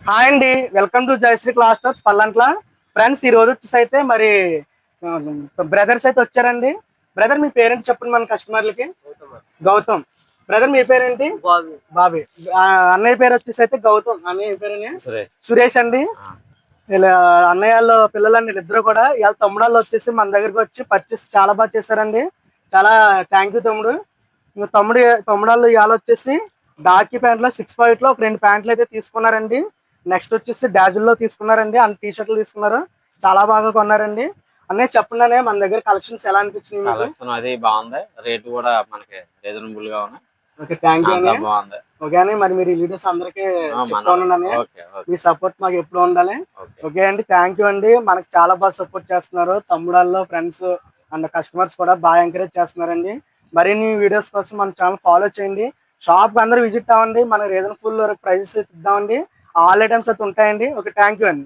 Hi అండి, welcome to Jayashree క్లాస్టర్స్ Pallantla. Friends, ఈ రోజు వచ్చేసి అయితే మరి బ్రదర్స్ అయితే వచ్చారండి. బ్రదర్, మీ పేరెంట్ చెప్పండి మన కస్టమర్లకి. గౌతమ్. బ్రదర్, మీ పేరేంటి? బాబీ. అన్నయ్య పేరు వచ్చేసి అయితే గౌతమ్. అన్నయ్య పేరు సురేష్ అండి. ఇలా అన్నయ్య వాళ్ళ పిల్లలండి ఇద్దరు కూడా. ఇవాళ తమ్ముడాళ్ళు వచ్చేసి మన దగ్గరకు వచ్చి పర్చేస్ చాలా బాగా చేశారండి. చాలా థ్యాంక్ యూ తమ్ముడు. తమ్ముడాళ్ళు ఇవాళ వచ్చేసి డార్కీ ప్యాంట్లో 6 లో ఒక 2 ప్యాంట్లు అయితే తీసుకున్నారండి. నెక్స్ట్ వచ్చేసి డాజిల్లో తీసుకున్నారండి. అండ్ టీ షర్ట్లు తీసుకున్నారు. చాలా బాగా కొన్నారండి. అన్నయ్య చెప్పండి, మన దగ్గర కలెక్షన్స్ ఎలా అనిపించింది? కలెక్షన్ అది బాగుంది, రేట్ కూడా మనకి రీజనబుల్ గా ఉన్నాయి. ఓకే, థ్యాంక్ యూ అండి. బాగుంది. ఓకే అండి, మరి మీరు ఈ వీడియోస్ అందరికీ చెప్తాను. మీ సపోర్ట్ మాకు ఎప్పుడు ఉండాలి. ఓకే అండి, థ్యాంక్ యూ అండి. మనకి చాలా బాగా సపోర్ట్ చేస్తున్నారు తమ్ముడాళ్ళు, ఫ్రెండ్స్ అండ్ కస్టమర్స్ కూడా బాగా ఎంకరేజ్ చేస్తున్నారండి. మరిన్ని వీడియోస్ కోసం మన ఛానల్ ఫాలో చేయండి. షాప్ అందరూ విజిట్ అవ్వండి. మనకి రీజనబుల్ ప్రైజెస్ ఇద్దామండి. ఆల్ ఐటమ్స్ అయితే ఉంటాయండి. ఓకే, థ్యాంక్ యూ అండి.